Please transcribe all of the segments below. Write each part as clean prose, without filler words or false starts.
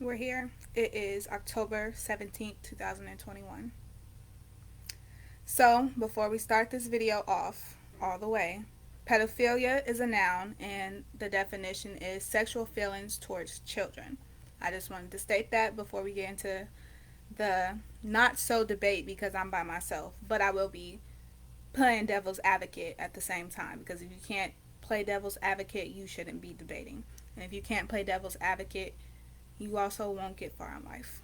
We're here. It is October 17th, 2021. So, before we start this video off all the way, pedophilia is a noun and the definition is sexual feelings towards children. I just wanted to state that before we get into the not so debate because I'm by myself, but I will be playing devil's advocate at the same time because if you can't play devil's advocate, you shouldn't be debating. And if you can't play devil's advocate, you also won't get far in life.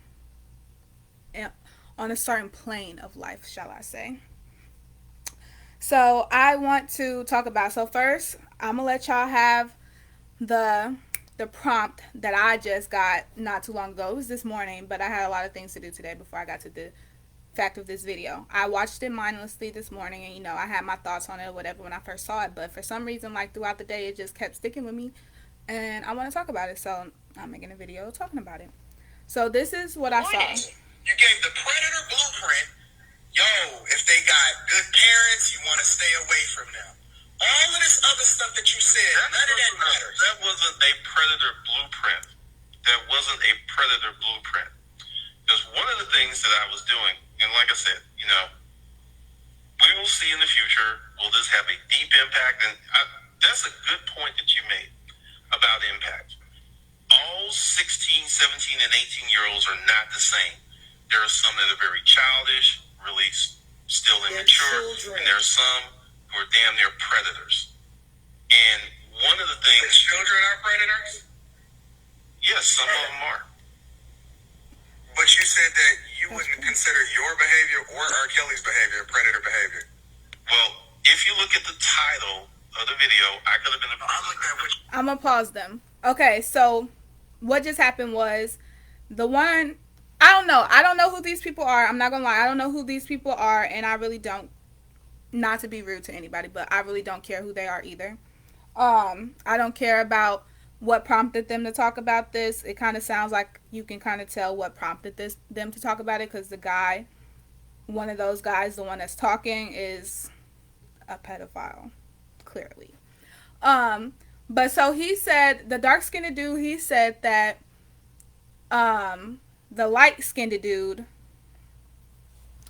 And on a certain plane of life, shall I say. So I want to talk about, so first, I'm going to let y'all have the prompt that I just got not too long ago. It was this morning, but I had a lot of things to do today before I got to the fact of this video. I watched it mindlessly this morning and, I had my thoughts on it or whatever when I first saw it, but for some reason, like throughout the day, it just kept sticking with me and I want to talk about it, so I'm making a video talking about it. So this is what I saw. You gave the predator blueprint. Yo, if they got good parents, you want to stay away from them. All of this other stuff that you said, none of that matters. That wasn't a predator blueprint. That wasn't a predator blueprint. Because one of the things that I was doing, and like I said, we will see in the future, will this have a deep impact? And that's a good point that you made about impact. All 16, 17, and 18-year-olds are not the same. There are some that are very childish, really still immature, and there are some who are damn near predators. And one of the things... The children are predators? Yes, some of them are. But you said that you wouldn't consider your behavior or R. Kelly's behavior predator behavior. Well, if you look at the title of the video, I could have been a... I'm going to pause them. Okay, so what just happened was the one... I don't know who these people are. I'm not going to lie. I don't know who these people are, and I really don't, not to be rude to anybody, but I really don't care who they are either. I don't care about what prompted them to talk about this. It kind of sounds like you can kind of tell what prompted them to talk about it because the guy, one of those guys, the one that's talking, is a pedophile, clearly. But so he said, the dark-skinned dude, he said that the light-skinned dude,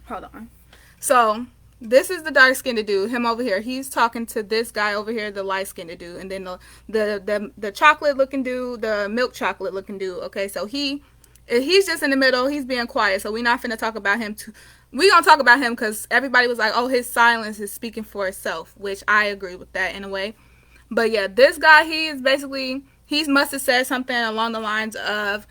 hold on. So this is the dark-skinned dude, him over here. He's talking to this guy over here, the light-skinned dude. And then the chocolate-looking dude, the milk chocolate-looking dude. Okay, so he's just in the middle. He's being quiet. So we're not finna talk about him too. We're going to talk about him because everybody was like, oh, his silence is speaking for itself, which I agree with that in a way. But yeah, this guy, he must have said something along the lines of,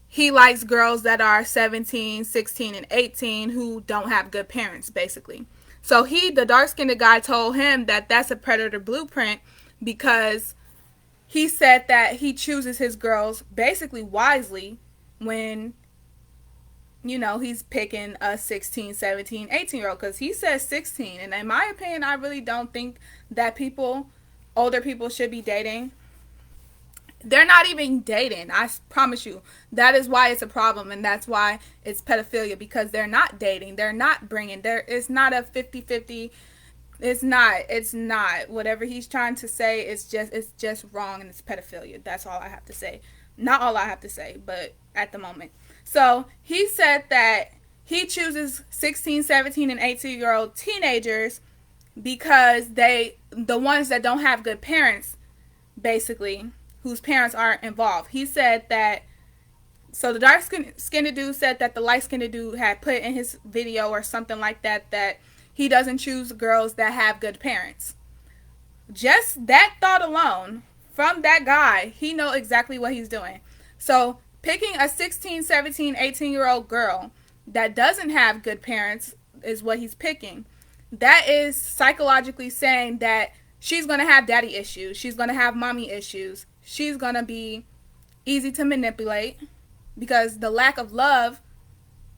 he likes girls that are 17, 16, and 18 who don't have good parents, basically. So the dark-skinned guy told him that that's a predator blueprint because he said that he chooses his girls basically wisely when, he's picking a 16, 17, 18-year-old because he says 16. And in my opinion, I really don't think that older people should be dating. They're not even dating. I promise you. That is why it's a problem, and that's why it's pedophilia, because they're not dating. They're not bringing. It's not a 50-50. It's not. Whatever he's trying to say, it's just wrong, and it's pedophilia. That's all I have to say. Not all I have to say, but at the moment. So he said that he chooses 16, 17, and 18-year-old teenagers because the ones that don't have good parents, basically, whose parents aren't involved. He said that, so the dark-skinned dude said that the light-skinned dude had put in his video or something like that, that he doesn't choose girls that have good parents. Just that thought alone, from that guy, he know exactly what he's doing. So picking a 16, 17, 18-year-old girl that doesn't have good parents is what he's picking. That is psychologically saying that she's going to have daddy issues. She's going to have mommy issues. She's going to be easy to manipulate because the lack of love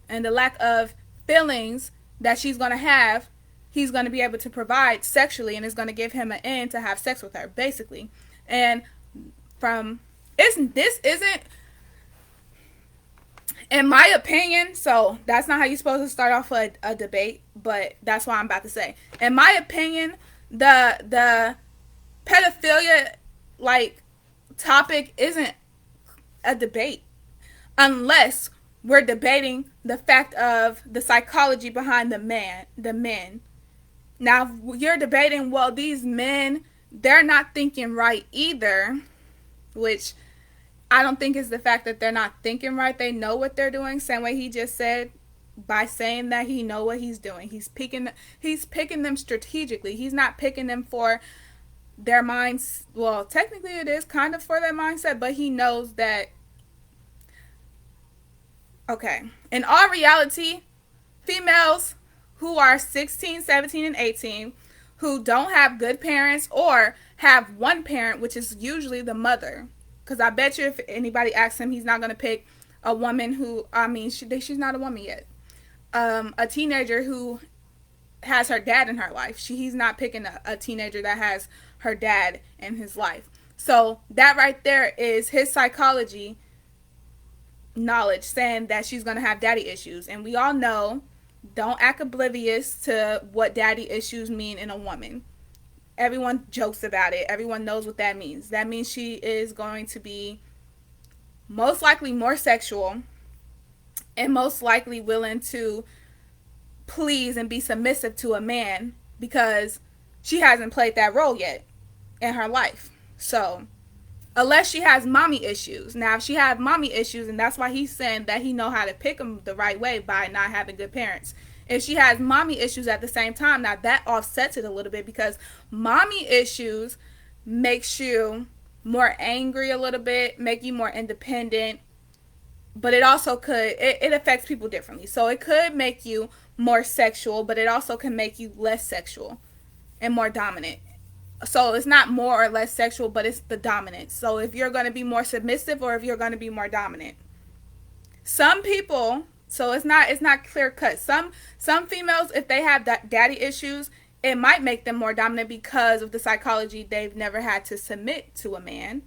and the lack of feelings that she's going to have, he's going to be able to provide sexually, and it's going to give him an end to have sex with her, basically. And this isn't, in my opinion, so that's not how you're supposed to start off a debate, but that's what I'm about to say. In my opinion, the pedophilia, topic isn't a debate. unless we're debating the fact of the psychology behind the men. Now, you're debating, well, these men, they're not thinking right either, which I don't think is the fact that they're not thinking right. They know what they're doing. Same way he just said, by saying that he know what he's doing. He's picking them strategically. He's not picking them for their minds. Well, technically it is kind of for their mindset, but he knows that, okay, in all reality, females who are 16, 17, and 18 who don't have good parents or have one parent, which is usually the mother, because I bet you if anybody asks him, he's not going to pick a woman who, I mean, she's not a woman yet. A teenager who has her dad in her life. He's not picking a teenager that has her dad in his life. So that right there is his psychology knowledge saying that she's going to have daddy issues. And we all know, don't act oblivious to what daddy issues mean in a woman. Everyone jokes about it. Everyone knows what that means. That means she is going to be most likely more sexual and most likely willing to please and be submissive to a man because she hasn't played that role yet in her life. So, unless she has mommy issues. Now, if she has mommy issues, and that's why he's saying that he know how to pick them the right way by not having good parents. If she has mommy issues at the same time, now that offsets it a little bit because mommy issues makes you more angry a little bit, make you more independent, but it also could, it affects people differently. So it could make you more sexual, but it also can make you less sexual and more dominant. So it's not more or less sexual, but it's the dominance. So if you're going to be more submissive or if you're going to be more dominant. Some people, so it's not clear cut. Some females, if they have daddy issues, it might make them more dominant because of the psychology. They've never had to submit to a man.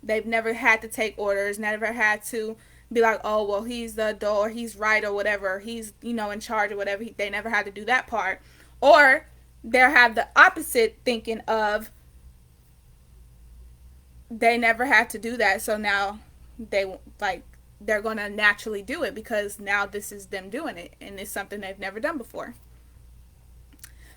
They've never had to take orders, never had to be like, oh, well, he's the adult or he's right or whatever. He's, in charge or whatever. They never had to do that part. Or they have the opposite thinking of they never had to do that. So now they're going to naturally do it because now this is them doing it. And it's something they've never done before.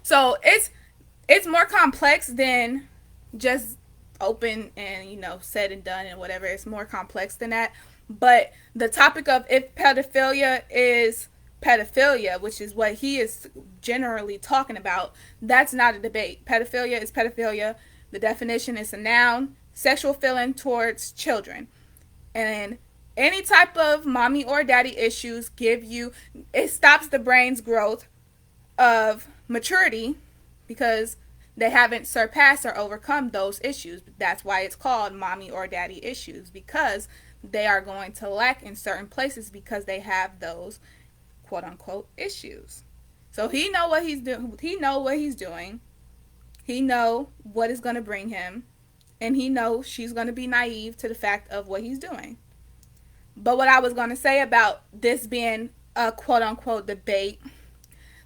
So it's more complex than just open and, said and done and whatever. It's more complex than that. But the topic of if pedophilia is pedophilia, which is what he is generally talking about, that's not a debate. Pedophilia is pedophilia. The definition is a noun, sexual feeling towards children. And any type of mommy or daddy issues it stops the brain's growth of maturity because they haven't surpassed or overcome those issues. That's why it's called mommy or daddy issues, because they are going to lack in certain places because they have those quote unquote issues. So he know what he's doing. He know what he's doing. He know what is going to bring him, and he knows she's going to be naive to the fact of what he's doing. But what I was going to say about this being a quote unquote debate,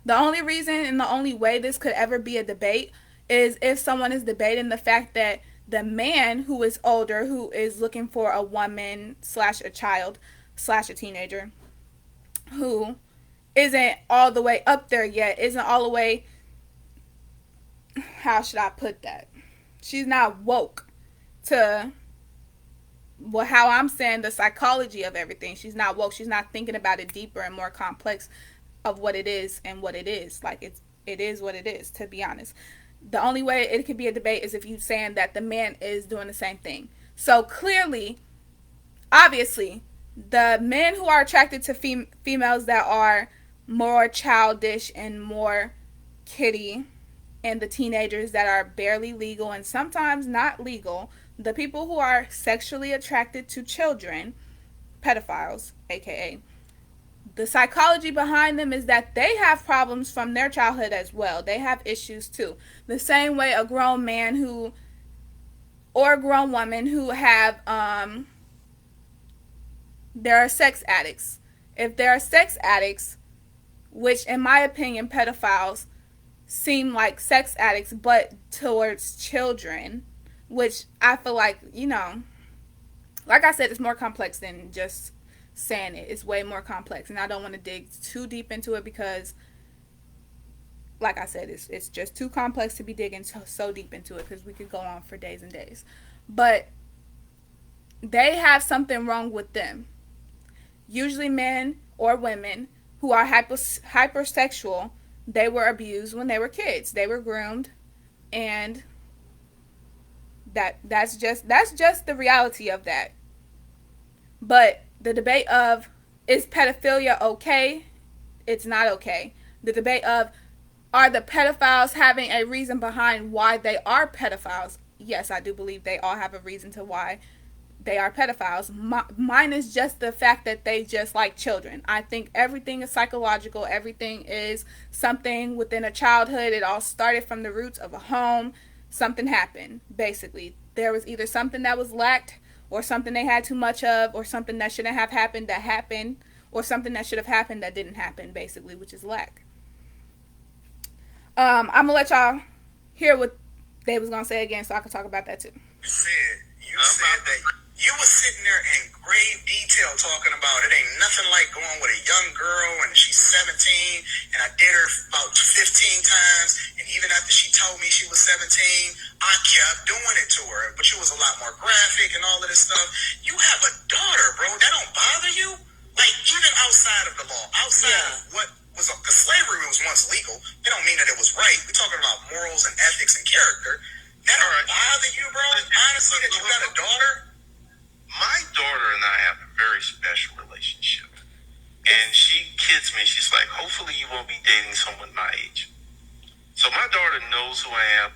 the only reason and the only way this could ever be a debate is if someone is debating the fact that the man who is older, who is looking for a woman / a child / a teenager, who isn't all the way up there yet, isn't all the way, how should I put that? She's not woke to, well, how I'm saying the psychology of everything. She's not woke. She's not thinking about it deeper and more complex of what it is and what it is. Like, it is what it is, to be honest. The only way it could be a debate is if you're saying that the man is doing the same thing. So clearly, obviously, the men who are attracted to females that are more childish and more kiddie, and the teenagers that are barely legal and sometimes not legal, the people who are sexually attracted to children, pedophiles, aka, the psychology behind them is that they have problems from their childhood as well. They have issues too. The same way a grown man or a grown woman who have, there are sex addicts. If there are sex addicts, which in my opinion, pedophiles seem like sex addicts, but towards children, which I feel like, like I said, it's more complex than just saying it. It's way more complex, and I don't want to dig too deep into it because, like I said, it's just too complex to be digging so deep into it because we could go on for days and days. But they have something wrong with them. Usually men or women who are hypersexual, they were abused when they were kids. They were groomed, and that's just the reality of that. But the debate of, is pedophilia okay? It's not okay. The debate of, are the pedophiles having a reason behind why they are pedophiles? Yes, I do believe they all have a reason to why they are pedophiles. Mine is just the fact that they just like children. I think everything is psychological. Everything is something within a childhood. It all started from the roots of a home. Something happened, basically. There was either something that was lacked, or something they had too much of, or something that shouldn't have happened that happened, or something that should have happened that didn't happen, basically, which is lack. I'm gonna let y'all hear what they was gonna say again, so I can talk about that too. You said that you was sitting there in grave detail talking about it ain't nothing like going with a young girl and she's 17 and I did her about 15 times, and even after she told me she was 17, I kept doing it to her, but you was a lot more graphic and all of this stuff. You have a daughter, bro. That don't bother you? Like, even outside of the law, outside of what was, because slavery was once legal, it don't mean that it was right. We're talking about morals and ethics and character. That don't bother you, bro? Honestly, that you got a daughter? My daughter and I have a very special relationship. And she kids me. She's like, hopefully you won't be dating someone my age. So my daughter knows who I am.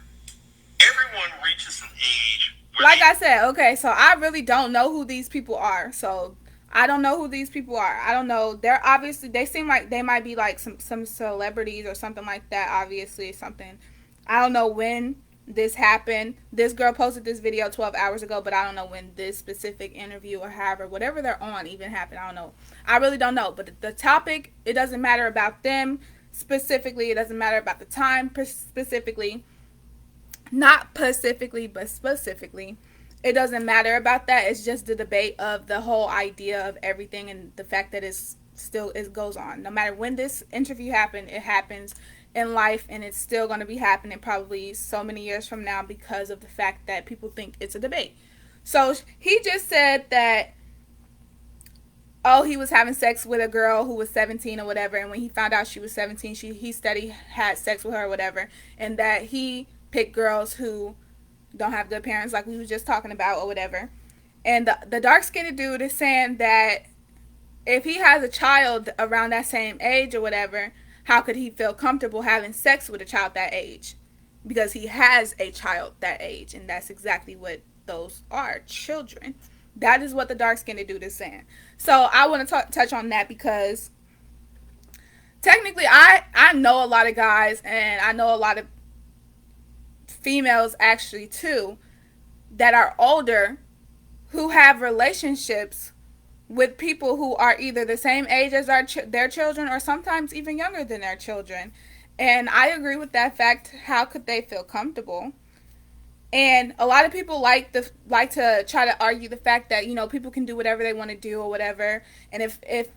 Everyone reaches an age where like I said, okay, so I really don't know who these people are. So I don't know who these people are. I don't know. They're obviously, they seem like they might be like some celebrities or something like that. Obviously, something. I don't know when this happened. This girl posted this video 12 hours ago, but I don't know when this specific interview or however, whatever they're on even happened. I don't know. I really don't know. But the topic, it doesn't matter about them specifically. It doesn't matter about the time specifically. Not specifically, but specifically. It doesn't matter about that. It's just the debate of the whole idea of everything and the fact that it goes on. No matter when this interview happened, it happens in life, and it's still going to be happening probably so many years from now because of the fact that people think it's a debate. So he just said that, oh, he was having sex with a girl who was 17 or whatever, and when he found out she was 17, he said he had sex with her or whatever, and that he picked girls who don't have good parents, like we was just talking about or whatever. And the dark-skinned dude is saying that if he has a child around that same age or whatever, how could he feel comfortable having sex with a child that age? Because he has a child that age, and that's exactly what those are, children. That is what the dark-skinned dude is saying. So I want to touch on that because technically I know a lot of guys, and I know a lot of females actually too, that are older who have relationships with people who are either the same age as their children or sometimes even younger than their children. And I agree with that fact. How could they feel comfortable? And a lot of people like to try to argue the fact that, you know, people can do whatever they want to do or whatever. And if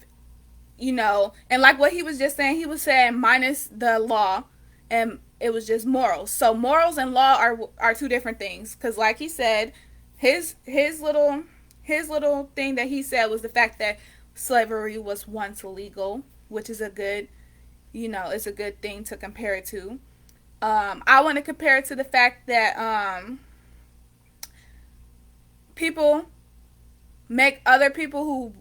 you know, and like what he was just saying, he was saying minus the law, and it was just morals. So morals and law are two different things. Because like he said, his little thing that he said was the fact that slavery was once illegal, which is a good, you know, it's a good thing to compare it to. I want to compare it to the fact that people make other people who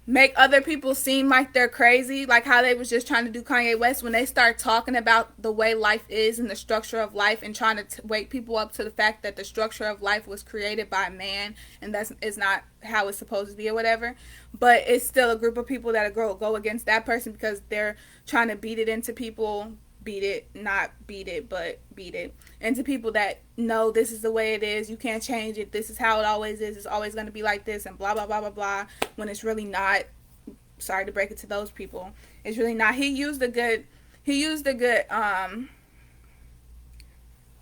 make other people seem like they're crazy, like how they was just trying to do Kanye West when they start talking about the way life is and the structure of life and trying to wake people up to the fact that the structure of life was created by man and is not how it's supposed to be or whatever. But it's still a group of people that go against that person because they're trying to beat it into people, not beat it, but beat it into people that know this is the way it is, you can't change it, this is how it always is, it's always going to be like this, and blah blah blah blah blah, when it's really not. Sorry to break it to those people, it's really not. He used a good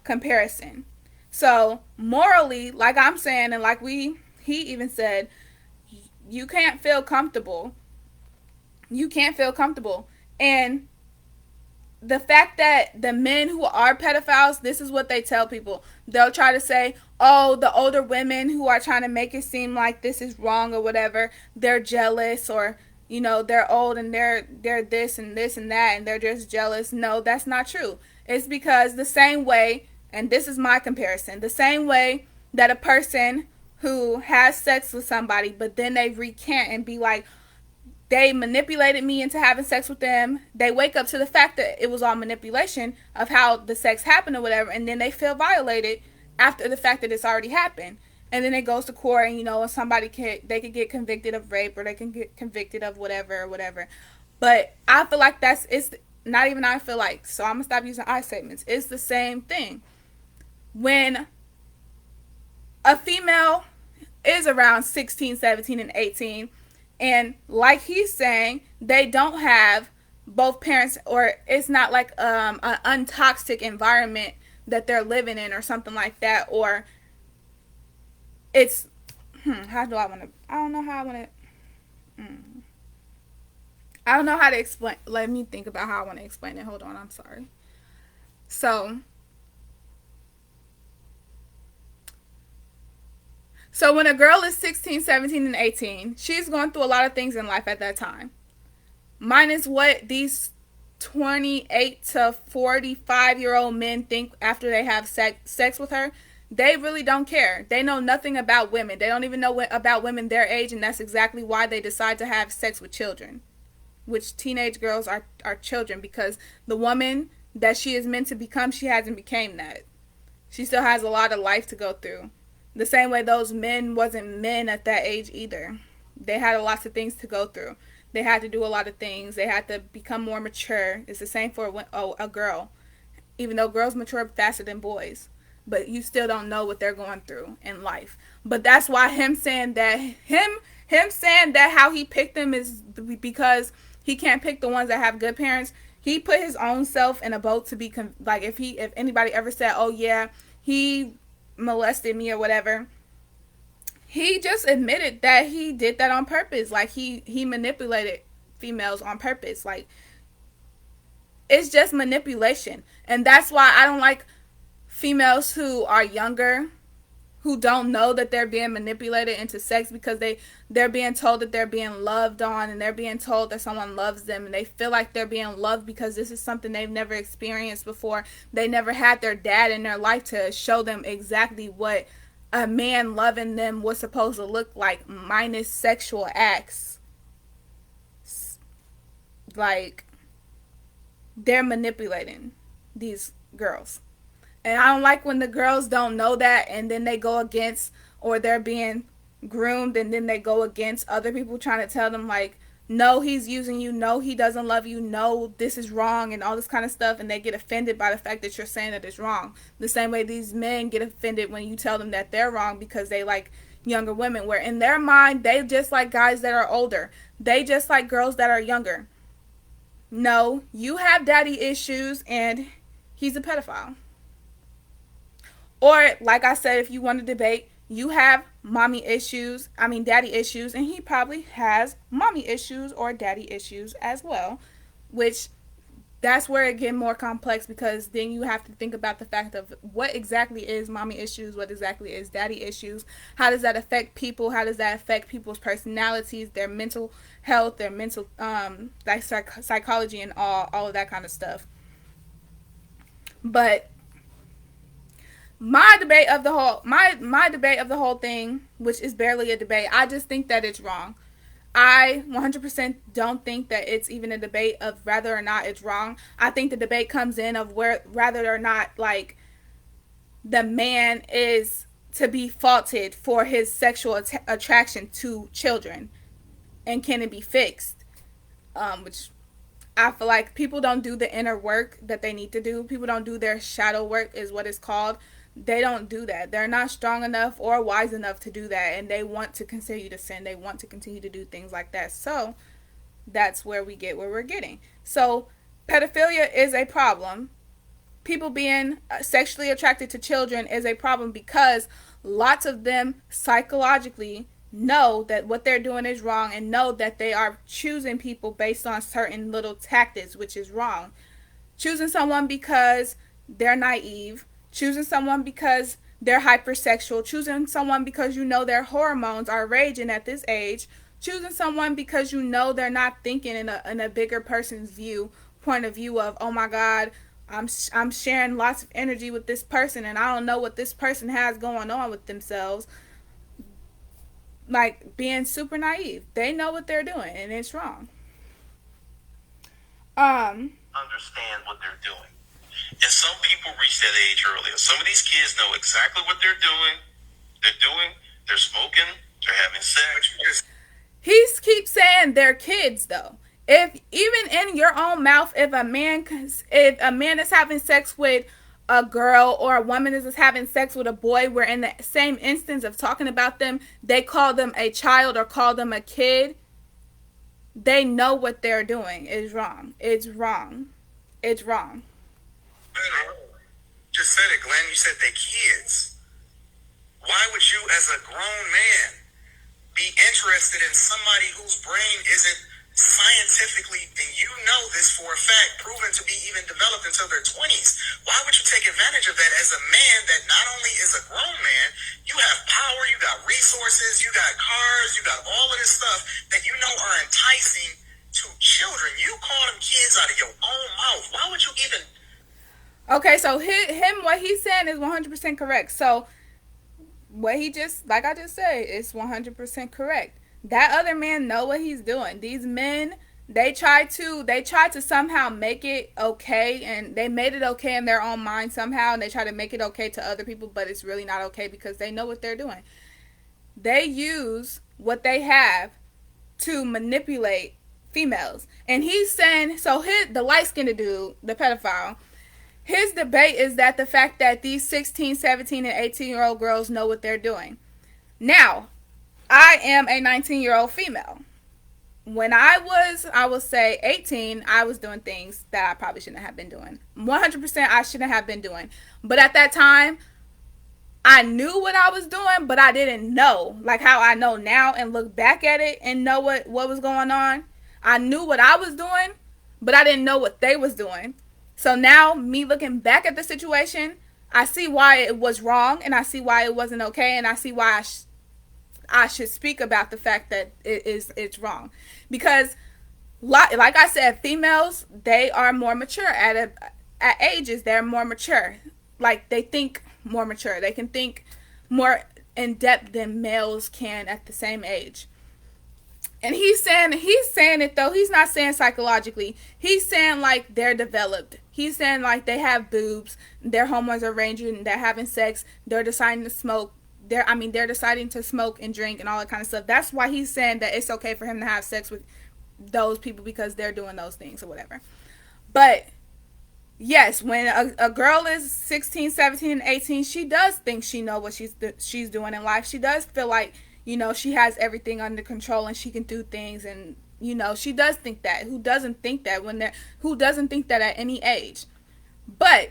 comparison. So morally, like I'm saying, and like we he even said, you can't feel comfortable. You can't feel comfortable. And the fact that the men who are pedophiles, this is what they tell people. They'll try to say, oh, the older women who are trying to make it seem like this is wrong or whatever, they're jealous, or, you know, they're old and they're this and this and that and they're just jealous. No, that's not true. It's because the same way, and this is my comparison, the same way that a person who has sex with somebody but then they recant and be like, they manipulated me into having sex with them. They wake up to the fact that it was all manipulation of how the sex happened or whatever, and then they feel violated after the fact that it's already happened. And then it goes to court, and, you know, they could get convicted of rape, or they can get convicted of whatever or whatever. But I feel like it's not even I feel like, so I'm gonna stop using I statements. It's the same thing. When a female is around 16, 17, and 18, and like he's saying, they don't have both parents, or it's not like an untoxic environment that they're living in or something like that, or it's how do I want to, I don't know how I want to, I don't know how to explain. Let me think about how I want to explain it. Hold on, I'm sorry. So when a girl is 16, 17, and 18, she's going through a lot of things in life at that time. Minus what these 28 to 45-year-old men think after they have sex with her. They really don't care. They know nothing about women. They don't even know about women their age, and that's exactly why they decide to have sex with children. Which teenage girls are children, because the woman that she is meant to become, she hasn't became that. She still has a lot of life to go through. The same way those men wasn't men at that age either. They had lots of things to go through. They had to do a lot of things. They had to become more mature. It's the same for a girl. Even though girls mature faster than boys. But you still don't know what they're going through in life. But that's why him saying that how he picked them is because he can't pick the ones that have good parents. He put his own self in a boat to be like, if anybody ever said, oh yeah, he molested me or whatever, he just admitted that he did that on purpose. Like he manipulated females on purpose. Like, it's just manipulation. And that's why I don't like females who are younger, who don't know that they're being manipulated into sex, because they're being told that they're being loved on, and they're being told that someone loves them, and they feel like they're being loved because this is something they've never experienced before. They never had their dad in their life to show them exactly what a man loving them was supposed to look like, minus sexual acts. Like, they're manipulating these girls. And I don't like when the girls don't know that, and then they go against, or they're being groomed, and then they go against other people trying to tell them, like, no, he's using you, no, he doesn't love you, no, this is wrong, and all this kind of stuff, and they get offended by the fact that you're saying that it's wrong. The same way these men get offended when you tell them that they're wrong because they like younger women, where in their mind, they just like guys that are older. They just like girls that are younger. No, you have daddy issues, and he's a pedophile. Or, like I said, if you want to debate, you have daddy issues, and he probably has mommy issues or daddy issues as well, which that's where it gets more complex, because then you have to think about the fact of what exactly is mommy issues, what exactly is daddy issues, how does that affect people, how does that affect people's personalities, their mental health, their mental, like psychology and all of that kind of stuff. But my debate of the whole thing, which is barely a debate, I just think that it's wrong. I 100% don't think that it's even a debate of whether or not it's wrong. I think the debate comes in of whether or not, like, the man is to be faulted for his sexual attraction to children, and can it be fixed? Which I feel like people don't do the inner work that they need to do. People don't do their shadow work, is what it's called. They don't do that. They're not strong enough or wise enough to do that, and they want to continue to sin. They want to continue to do things like that. So that's where we get where we're getting. So pedophilia is a problem. people being sexually attracted to children is a problem because lots of them psychologically know that what they're doing is wrong and know that they are choosing people based on certain little tactics, which is wrong. Choosing someone because they're naive, choosing someone because they're hypersexual, choosing someone because you know their hormones are raging at this age, choosing someone because you know they're not thinking in a bigger person's point of view of, oh my God, I'm sharing lots of energy with this person and I don't know what this person has going on with themselves. Like being super naive. They know what they're doing and it's wrong. Understand what they're doing. And some people reach that age earlier. Some of these kids know exactly what they're doing. They're smoking, they're having sex. He keeps saying they're kids though. If even in your own mouth, if a man is having sex with a girl or a woman is having sex with a boy, we're in the same instance of talking about them, they call them a child or call them a kid. They know what they're doing is wrong. It's wrong. It's wrong. Just said it, Glenn. You said they kids. Why would you, as a grown man, be interested in somebody whose brain isn't scientifically, and you know this for a fact, proven to be even developed until their 20s? Why would you take advantage of that as a man that not only is a grown man, you have power, you got resources, you got cars, you got all of this stuff that you know are enticing to children? You call them kids out of your own mouth. Why would you even... Okay, so what he's saying is 100% correct. So what he just, like I just said, is 100% correct. That other man know what he's doing. These men, they try to somehow make it okay, and they made it okay in their own mind somehow, and they try to make it okay to other people, but it's really not okay because they know what they're doing. They use what they have to manipulate females. And he's saying, so the light-skinned dude, the pedophile, his debate is that the fact that these 16, 17, and 18-year-old girls know what they're doing. Now, I am a 19-year-old female. When I will say 18, I was doing things that I probably shouldn't have been doing. 100% I shouldn't have been doing. But at that time, I knew what I was doing, but I didn't know. Like how I know now and look back at it and know what was going on. I knew what I was doing, but I didn't know what they was doing. So now, me looking back at the situation, I see why it was wrong, and I see why it wasn't okay, and I see why I should speak about the fact that it's wrong. Because, like I said, females, they are more mature at ages. They're more mature. Like, they think more mature. They can think more in depth than males can at the same age. And he's saying it though. He's not saying psychologically. He's saying like they're developed. He's saying like they have boobs, their hormones are ranging, they're having sex, they're deciding to smoke. They're deciding to smoke and drink and all that kind of stuff. That's why he's saying that it's okay for him to have sex with those people because they're doing those things or whatever. But yes, when a girl is 16, 17, and 18, she does think she knows what she's doing in life. She does feel like, you know, she has everything under control and she can do things, and you know, she does think that. Who doesn't think that who doesn't think that at any age? But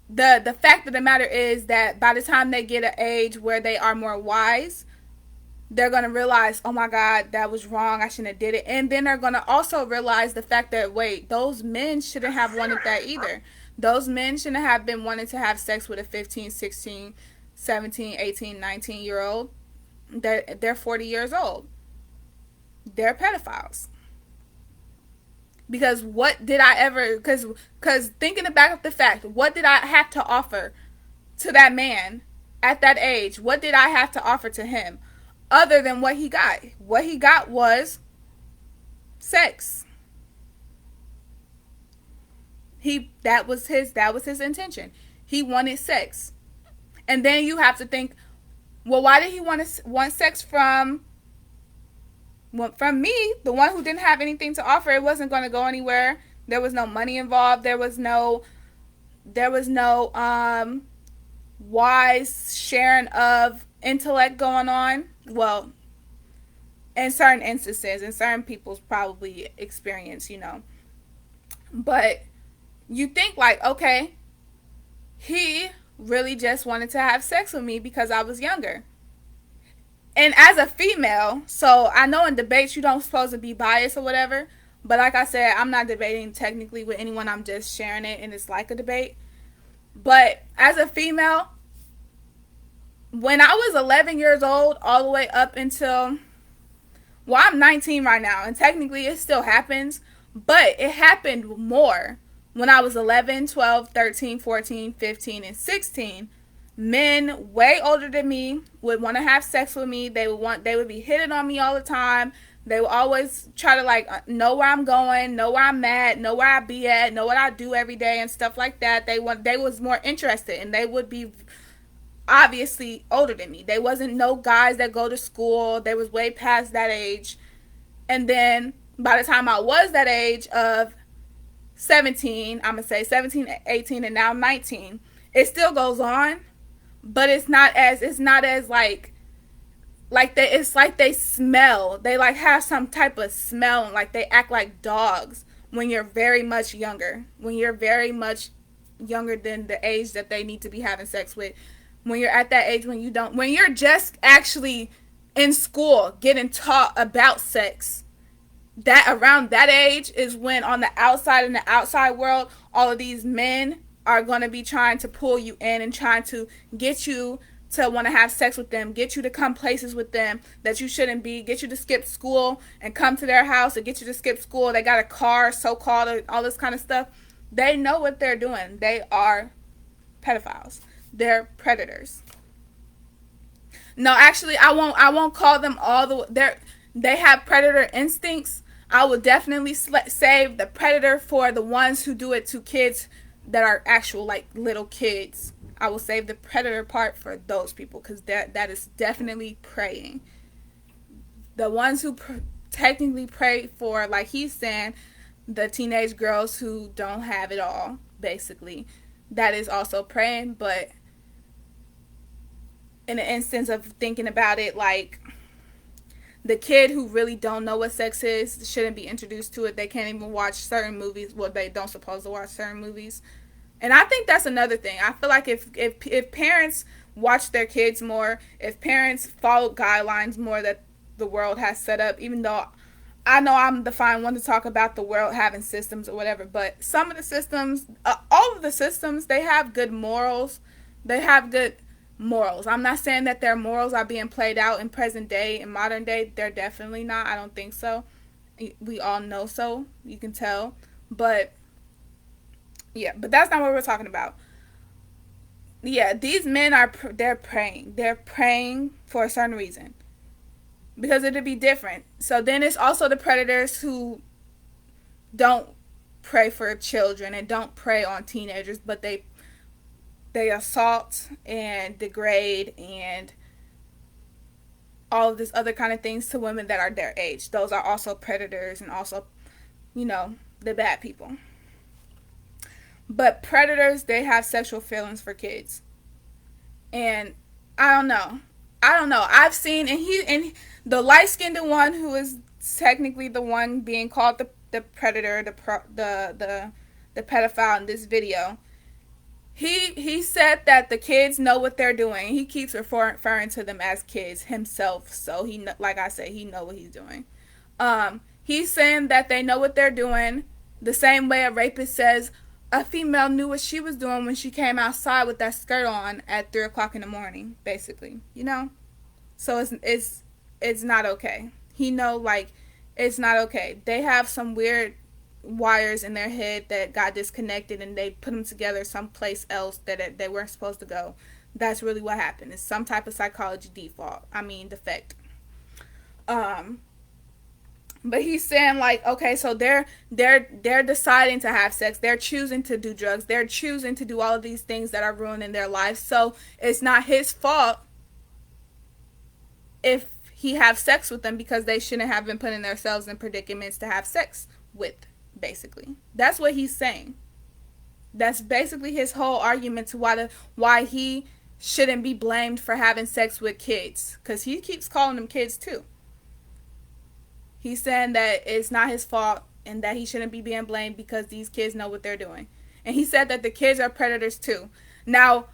the fact of the matter is that by the time they get an age where they are more wise, they're going to realize, oh my God, that was wrong, I shouldn't have did it. And then they're going to also realize the fact that, wait, those men shouldn't have wanted that either. Those men shouldn't have been wanting to have sex with a 15, 16, 17, 18, 19-year-old. They're 40 years old. They're pedophiles. Because what did I ever, because thinking about the fact, what did I have to offer to that man at that age? What did I have to offer to him other than what he got? What he got was sex. That was his intention. He wanted sex. And then you have to think, well, why did he want sex from me, the one who didn't have anything to offer? It wasn't going to go anywhere. There was no money involved. There was no wise sharing of intellect going on. Well, in certain instances, in certain people's probably experience, you know. But you think like, okay, he really just wanted to have sex with me because I was younger. And as a female, so I know in debates you don't supposed to be biased or whatever, but like I said, I'm not debating technically with anyone. I'm just sharing it, and it's like a debate. But as a female, when I was 11 years old, all the way up until, well, I'm 19 right now, and technically it still happens, but it happened more when I was 11, 12, 13, 14, 15, and 16. Men way older than me would want to have sex with me. They would be hitting on me all the time. They would always try to like know where I'm going, know where I'm at, know where I be at, know what I do every day and stuff like that. They was more interested, and they would be obviously older than me. They wasn't no guys that go to school. They was way past that age. And then by the time I was that age of 17, I'm going to say 17, 18, and now 19, it still goes on, but it's not as like they, it's like they smell. They like have some type of smell, and like they act like dogs when you're very much younger. When you're very much younger than the age that they need to be having sex with. When you're at that age when you're just actually in school getting taught about sex, that around that age is when on the outside, in the outside world, all of these men are going to be trying to pull you in and trying to get you to want to have sex with them, get you to come places with them that you shouldn't be, get you to skip school and come to their house, and get you to skip school. They got a car, so-called, all this kind of stuff. They know what they're doing. They are pedophiles. They're predators. No, actually, I won't call them all they have predator instincts. I will definitely save the predator for the ones who do it to kids that are actual like little kids. I will save the predator part for those people, because that is definitely preying. The ones who technically prey for, like he's saying, the teenage girls who don't have it all, basically, that is also preying. But in the instance of thinking about it, like the kid who really don't know what sex is shouldn't be introduced to it. They can't even watch certain movies. Well, they don't supposed to watch certain movies. And I think that's another thing. I feel like if parents watch their kids more, if parents follow guidelines more that the world has set up, even though I know I'm the fine one to talk about the world having systems or whatever, but some of the systems, all of the systems, they have good morals. They have good morals. I'm not saying that their morals are being played out in present day, in modern day. They're definitely not. I don't think so. We all know so. You can tell. But yeah, but that's not what we're talking about. Yeah, these men they're praying. They're praying for a certain reason, because it'd be different. So then it's also the predators who don't pray for children and don't prey on teenagers, but they assault and degrade and all of this other kind of things to women that are their age. Those are also predators, and also, the bad people. But predators, they have sexual feelings for kids. And I don't know. I've seen, and the light-skinned one, who is technically the one being called the predator, the pedophile in this video. He said that the kids know what they're doing. He keeps referring to them as kids himself. So he, like I said, he know what he's doing. He's saying that they know what they're doing, the same way a rapist says a female knew what she was doing when she came outside with that skirt on at 3 o'clock in the morning, basically, So it's not okay. He know, like, it's not okay. They have some weird wires in their head that got disconnected, and they put them together someplace else that they weren't supposed to go. That's really what happened. It's some type of psychology defect. But he's saying, like, okay, so they're deciding to have sex. They're choosing to do drugs. They're choosing to do all of these things that are ruining their lives. So it's not his fault if he have sex with them, because they shouldn't have been putting themselves in predicaments to have sex with, basically. That's what he's saying. That's basically his whole argument to why he shouldn't be blamed for having sex with kids, because he keeps calling them kids too. He's saying that it's not his fault and that he shouldn't be being blamed because these kids know what they're doing. And he said that the kids are predators too. Now,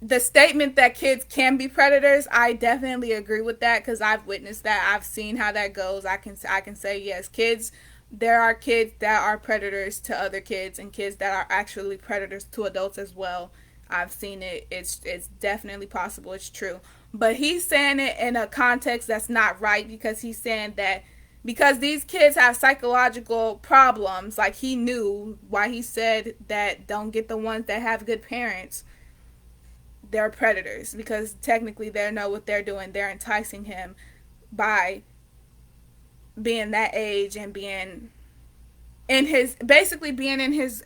the statement that kids can be predators, I definitely agree with that because I've witnessed that. I've seen how that goes. I can say yes, kids. There are kids that are predators to other kids, and kids that are actually predators to adults as well. I've seen it. It's definitely possible. It's true. But he's saying it in a context that's not right because he's saying that because these kids have psychological problems, like he knew why he said that don't get the ones that have good parents, they're predators because technically they know what they're doing. They're enticing him by being that age and being in his basically being in his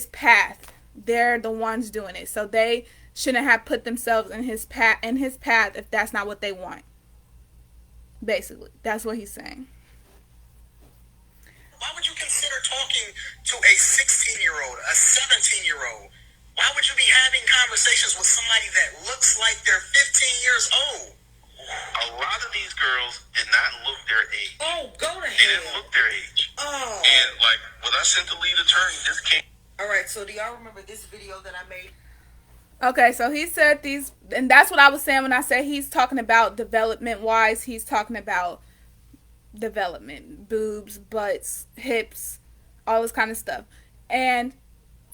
path. They're the ones doing it. So they shouldn't have put themselves in his path if that's not what they want. Basically, that's what he's saying. Why would you consider talking to a 16-year-old, a 17-year-old? Why would you be having conversations with somebody that looks like they're 15 years old? A lot of these girls did not look their age. Oh, go to They didn't hell. look their age. Oh. And like when I sent the lead attorney, this came. All right, so do y'all remember this video that I made? Okay, so he said these, and that's what I was saying when I said he's talking about development wise. He's talking about development, boobs, butts, hips, all this kind of stuff. And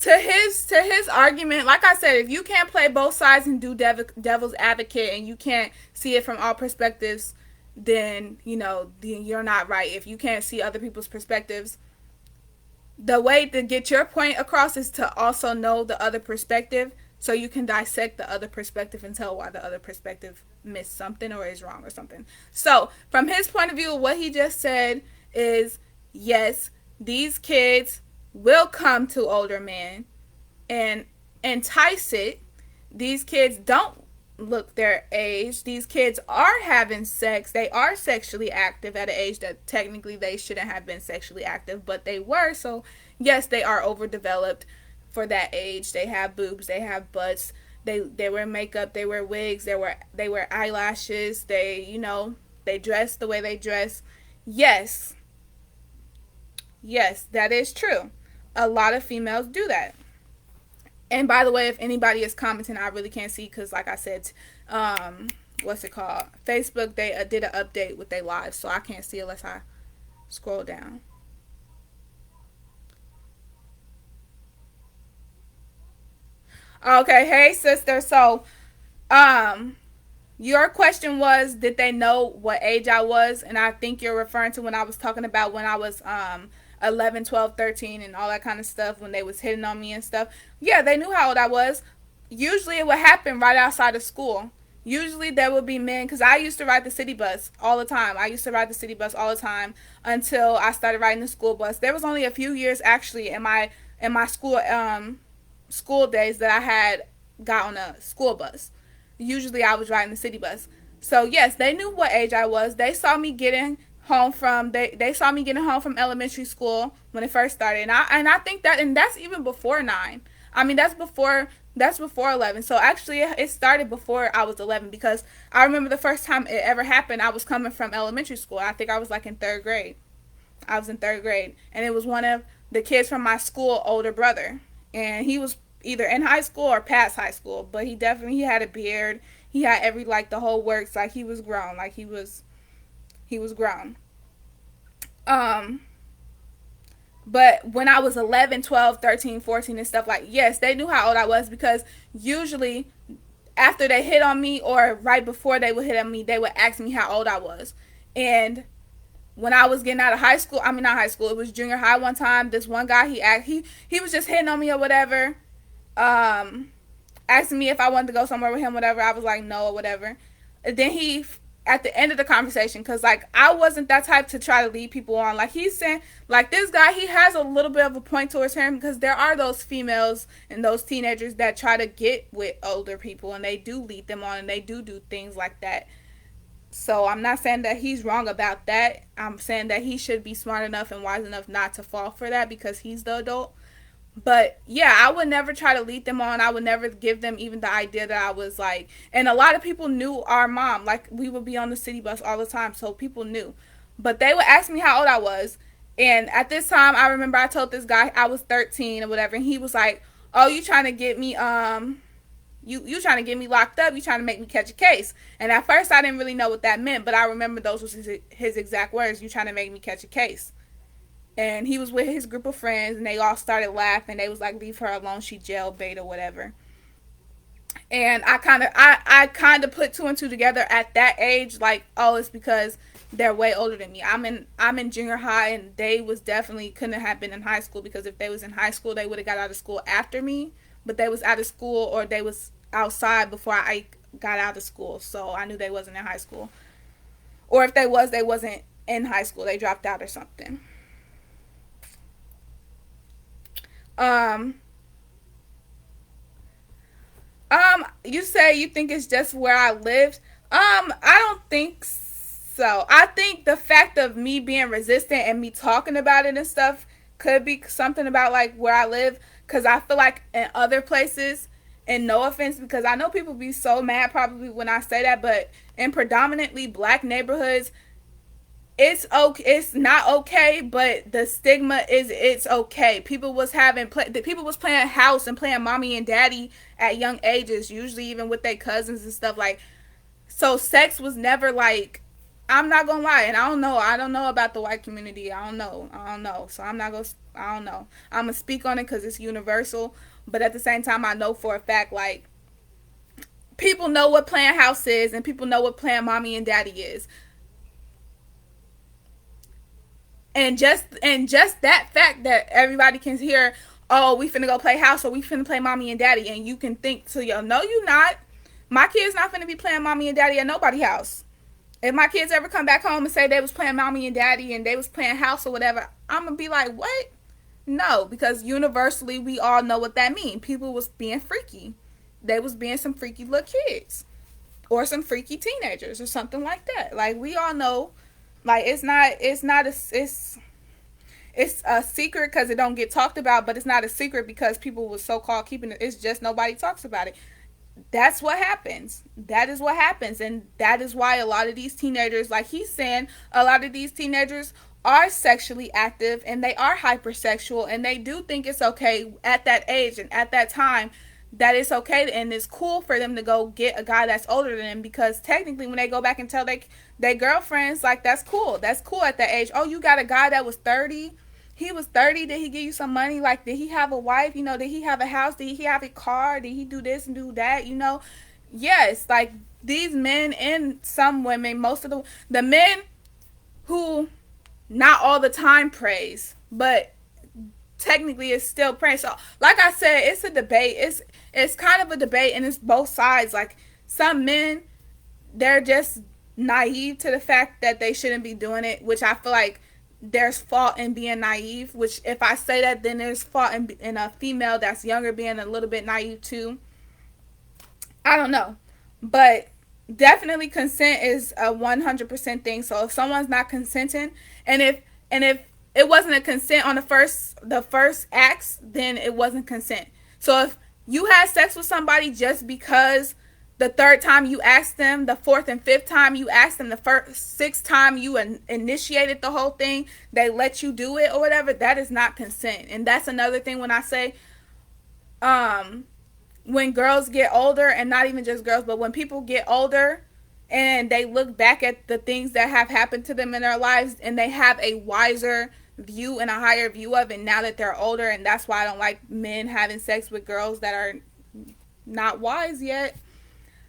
to his argument, like I said, if you can't play both sides and do devil's advocate and you can't see it from all perspectives, then then you're not right. If you can't see other people's perspectives, the way to get your point across is to also know the other perspective so you can dissect the other perspective and tell why the other perspective missed something or is wrong or something. So from his point of view, what he just said is yes, these kids will come to older men and entice it. These kids don't look their age. These kids are having sex. They are sexually active at an age that technically they shouldn't have been sexually active, but they were. So yes, they are overdeveloped for that age. They have boobs, they have butts, they wear makeup, they wear wigs, they wear eyelashes, they dress the way they dress. Yes, that is true. A lot of females do that. And by the way, if anybody is commenting, I really can't see because, like I said, what's it called? Facebook, they did an update with their lives, so I can't see unless I scroll down. Okay, hey sister. So, your question was, did they know what age I was? And I think you're referring to when I was talking about when I was 11, 12, 13 and all that kind of stuff when they was hitting on me and stuff. Yeah, they knew how old I was. Usually it would happen right outside of school. Usually there would be men, because I used to ride the city bus all the time. I used to ride the city bus all the time until I started riding the school bus. There was only a few years actually in my school days that I had got on a school bus. Usually I was riding the city bus. So yes, they knew what age I was. They saw me getting home from elementary school when it first started. And I think that's even before 9. I mean, that's before 11. So actually it started before I was 11 because I remember the first time it ever happened, I was coming from elementary school. I think I was like in 3rd grade. I was in 3rd grade and it was one of the kids from my school older brother. And he was either in high school or past high school, but he had a beard. He had the whole works, like he was grown, like he was grown. But when I was 11, 12, 13, 14 and stuff, like, yes, they knew how old I was because usually after they hit on me or right before they would hit on me, they would ask me how old I was. And when I was getting out of not high school, it was junior high one time, this one guy, he was just hitting on me or whatever, asking me if I wanted to go somewhere with him, whatever. I was like, no, or whatever. And then he, at the end of the conversation, because, like, I wasn't that type to try to lead people on. Like, he's saying, like, this guy, he has a little bit of a point towards him because there are those females and those teenagers that try to get with older people and they do lead them on and they do things like that. So I'm not saying that he's wrong about that. I'm saying that he should be smart enough and wise enough not to fall for that because he's the adult. But yeah, I would never try to lead them on. I would never give them even the idea that I was like, and a lot of people knew our mom. Like, we would be on the city bus all the time, so people knew. But they would ask me how old I was. And at this time, I remember I told this guy I was 13 or whatever, and he was like, oh, you trying to get me, you trying to get me locked up, you trying to make me catch a case. And at first I didn't really know what that meant, but I remember those was his exact words, you trying to make me catch a case. And he was with his group of friends, and they all started laughing. They was like, leave her alone, she jailbait or whatever. And I kind of put two and two together at that age, like, oh, it's because they're way older than me. I'm in junior high, and they was definitely couldn't have been in high school, because if they was in high school, they would have got out of school after me. But they was out of school, or they was outside before I got out of school, so I knew they wasn't in high school. Or if they wasn't in high school. They dropped out or something. Um, you say you think it's just where I lived. I don't think so. I think the fact of me being resistant and me talking about it and stuff could be something about like where I live, because I feel like in other places, and no offense, because I know people be so mad probably when I say that, but in predominantly black neighborhoods, it's okay, it's not okay, but the stigma is it's okay. People was playing house and playing mommy and daddy at young ages, usually even with their cousins and stuff. Like, so sex was never like, I'm not gonna lie, and I don't know about the white community. I don't know, so I don't know, I'm gonna speak on it because it's universal. But at the same time, I know for a fact, like, people know what playing house is, and people know what playing mommy and daddy is. And just that fact that everybody can hear, oh, we finna go play house, or we finna play mommy and daddy, and you can think to yo, no, you not. My kids not finna be playing mommy and daddy at nobody's house. If my kids ever come back home and say they was playing mommy and daddy and they was playing house or whatever, I'm gonna be like, what? No, because universally we all know what that means. People was being freaky. They was being some freaky little kids, or some freaky teenagers, or something like that. Like, we all know. Like, it's a secret because it don't get talked about, but it's not a secret because people was so-called keeping it. It's just nobody talks about it. That's what happens. That is what happens. And that is why a lot of these teenagers, like he's saying, a lot of these teenagers are sexually active, and they are hypersexual, and they do think it's okay at that age and at that time, that it's okay and it's cool for them to go get a guy that's older than them, because technically when they go back and tell they girlfriends, like, that's cool at that age. Oh, you got a guy that was 30, he was 30, did he give you some money? Like, did he have a wife? You know, did he have a house? Did he have a car? Did he do this and do that? You know, yes, like, these men and some women, most of the men who not all the time praise, but technically it's still praying. So like I said, it's a debate. It's kind of a debate, and it's both sides. Like, some men, they're just naive to the fact that they shouldn't be doing it, which I feel like there's fault in being naive, which if I say that, then there's fault in a female that's younger being a little bit naive too. I don't know, but definitely consent is a 100% thing. So if someone's not consenting, and if it wasn't a consent on the first acts, then it wasn't consent. So if you had sex with somebody just because the third time you asked them, the fourth and fifth time you asked them, the sixth time you initiated the whole thing, they let you do it or whatever, that is not consent. And that's another thing when I say, when girls get older, and not even just girls, but when people get older and they look back at the things that have happened to them in their lives, and they have a wiser view and a higher view of it now that they're older. And that's why I don't like men having sex with girls that are not wise yet.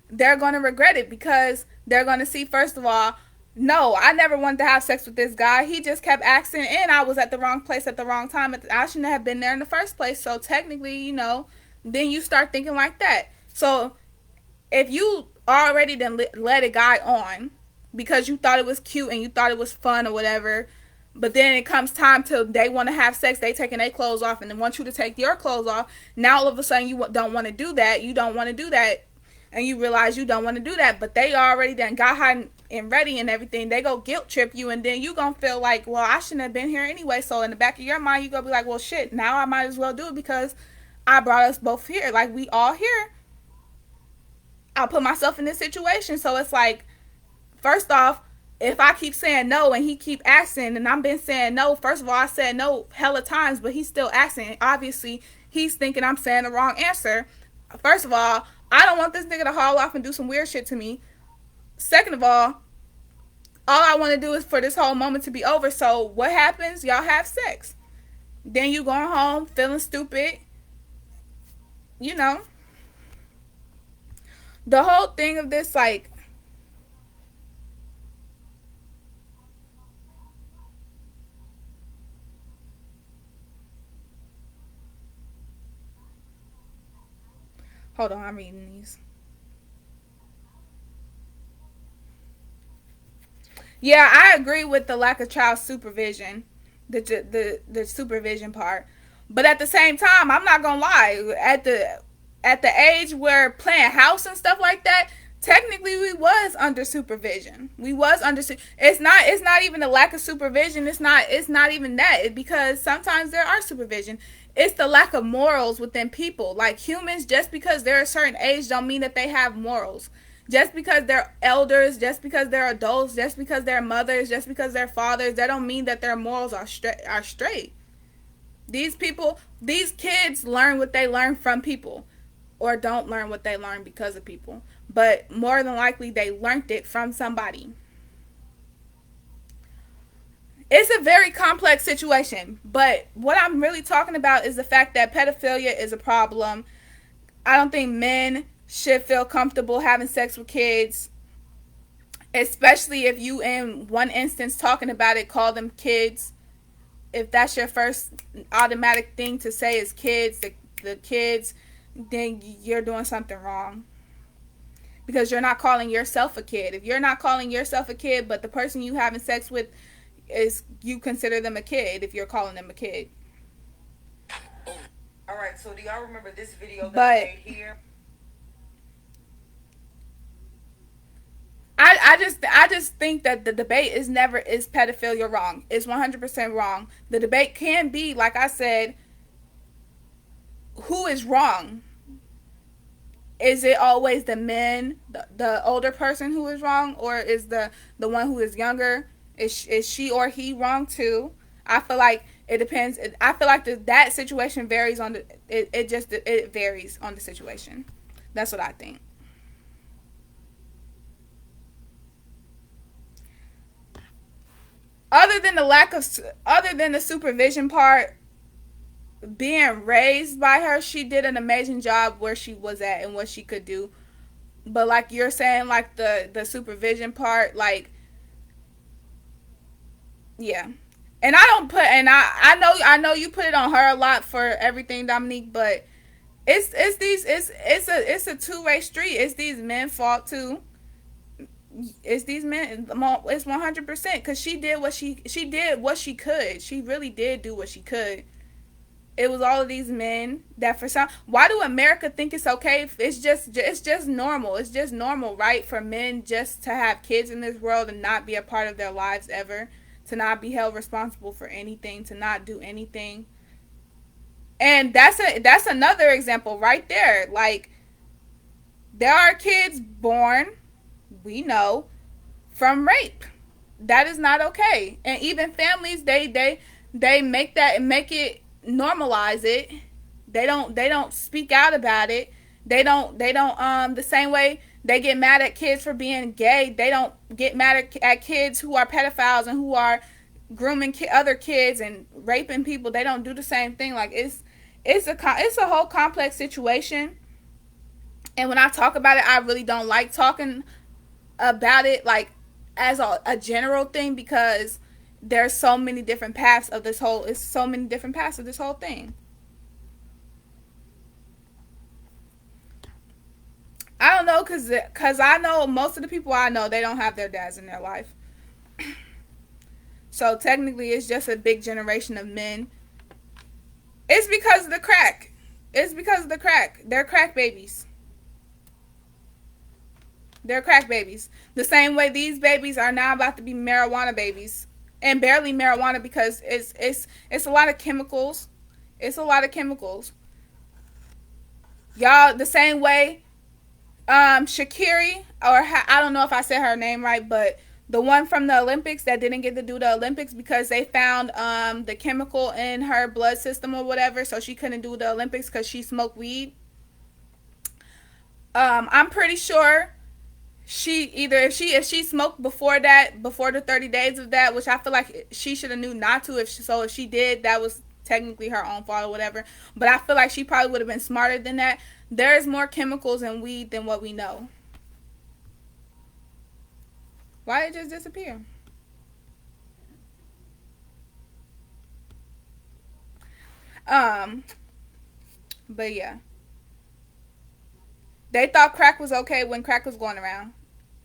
They're going to regret it, because they're going to see, first of all, no, I never wanted to have sex with this guy. He just kept asking, and I was at the wrong place at the wrong time. I shouldn't have been there in the first place. So technically, you know, then you start thinking like that. So if you already done let a guy on because you thought it was cute and you thought it was fun or whatever, but then it comes time to they want to have sex, they taking their clothes off and they want you to take your clothes off. Now all of a sudden you don't want to do that. You don't want to do that. And you realize you don't want to do that, but they already done got hot and ready and everything. They go guilt trip you, and then you gonna feel like, well, I shouldn't have been here anyway. So in the back of your mind, you gonna be like, well, shit, now I might as well do it because I brought us both here. Like, we all here. I'll put myself in this situation. So it's like, first off, if I keep saying no and he keep asking, and I've been saying no, first of all, I said no hella times, but he's still asking. Obviously, he's thinking I'm saying the wrong answer. First of all, I don't want this nigga to haul off and do some weird shit to me. Second of all I want to do is for this whole moment to be over. So what happens? Y'all have sex. Then you going home feeling stupid. You know. The whole thing of this, like, hold on, I'm reading these. Yeah, I agree with the lack of child supervision, the supervision part. But at the same time, I'm not gonna lie. At the age where playing house and stuff like that, technically we was under supervision. We was under. It's not even a lack of supervision. It's not even that. Because sometimes there are supervision. It's the lack of morals within people. Like humans, just because they're a certain age, don't mean that they have morals. Just because they're elders, just because they're adults, just because they're mothers, just because they're fathers, that don't mean that their morals are straight. These kids learn what they learn from people, or don't learn what they learn because of people. But more than likely, they learned it from somebody. It's a very complex situation, but what I'm really talking about is the fact that pedophilia is a problem. I don't think men should feel comfortable having sex with kids, especially if you, in one instance talking about it, call them kids. If that's your first automatic thing to say is kids, the kids, then you're doing something wrong. Because you're not calling yourself a kid. If you're not calling yourself a kid, but the person you having sex with is, you consider them a kid if you're calling them a kid. All right, so do y'all remember this video that But I made here? I just think that the debate is pedophilia wrong. It's 100% wrong. The debate can be, like I said, who is wrong? Is it always the men, the older person who is wrong, or is the one who is younger? Is she or he wrong too? I feel like it depends. I feel like that situation varies on the. It varies on the situation. That's what I think. Other than the supervision part, being raised by her, she did an amazing job where she was at and what she could do. But like you're saying, like the supervision part, like, yeah. And I don't put, and I know you put it on her a lot for everything, Dominique, but it's a two-way street. It's these men fault too. It's these men. It's 100% because she did what she could. She really did do what she could. It was all of these men that, for some, why do America think it's okay? It's just normal. It's just normal, right, for men just to have kids in this world and not be a part of their lives ever, to not be held responsible for anything, to not do anything. And that's another example right there. Like, there are kids born, we know, from rape. That is not okay. And even families, they make it, normalize it. They don't speak out about it. They don't the same way they get mad at kids for being gay, they don't get mad at kids who are pedophiles and who are grooming other kids and raping people. They don't do the same thing. Like, it's a whole complex situation. And when I talk about it, I really don't like talking about it like as a general thing, because there's so many different paths of this whole thing. I don't know, cause I know most of the people I know, they don't have their dads in their life. So technically it's just a big generation of men. It's because of the crack. They're crack babies. They're crack babies. The same way these babies are now about to be marijuana babies. And barely marijuana, because it's a lot of chemicals. It's a lot of chemicals. Y'all, the same way Shakiri, or I don't know if I said her name right, but the one from the Olympics that didn't get to do the Olympics because they found the chemical in her blood system or whatever, so she couldn't do the Olympics because she smoked weed. I'm pretty sure she either if she smoked before the 30 days of that, which I feel like she should have knew not to, if she did, that was technically her own fault or whatever, but I feel like she probably would have been smarter than that. There's more chemicals in weed than what we know. Why it just disappear? But yeah, they thought crack was okay when crack was going around.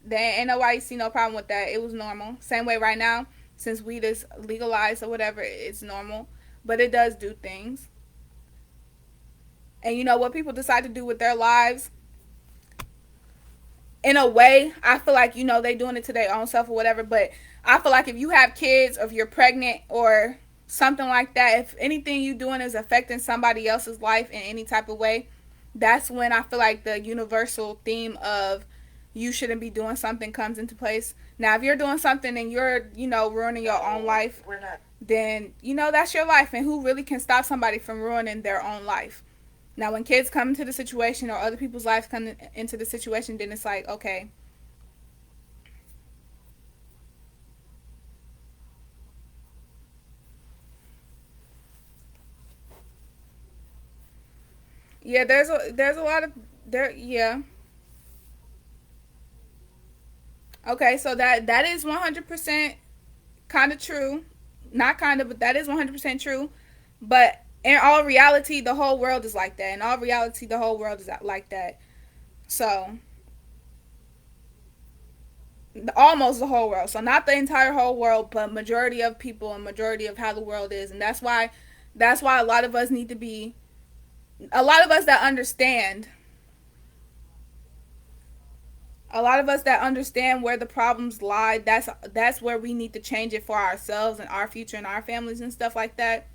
They ain't nobody see no problem with that. It was normal. Same way right now, since weed is legalized or whatever, it's normal. But it does do things. And you know what people decide to do with their lives, in a way, I feel like, they doing it to their own self or whatever, but I feel like if you have kids or if you're pregnant or something like that, if anything you doing is affecting somebody else's life in any type of way, that's when I feel like the universal theme of you shouldn't be doing something comes into place. Now, if you're doing something and you're, ruining your own life, then, that's your life, and who really can stop somebody from ruining their own life? Now, when kids come into the situation or other people's lives come into the situation, then it's like, okay. Yeah, there's a lot of there. Yeah. Okay, so that is 100% kind of true. Not kind of, but that is 100% true. But in all reality, the whole world is like that. In all reality, the whole world is like that. So, almost the whole world. So, not the entire whole world, but majority of people and majority of how the world is. And that's why a lot of us need to be, a lot of us that understand where the problems lie, that's where we need to change it for ourselves and our future and our families and stuff like that.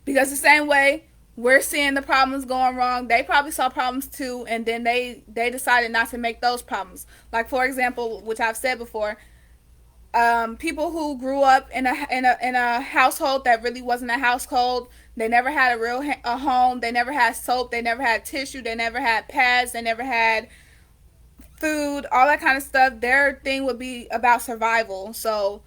Because the same way we're seeing the problems going wrong, they probably saw problems too, and then they decided not to make those problems. Like, for example, which I've said before, people who grew up in a household that really wasn't a household. They never had a home. They never had soap. They never had tissue. They never had pads. They never had food. All that kind of stuff. Their thing would be about survival. So,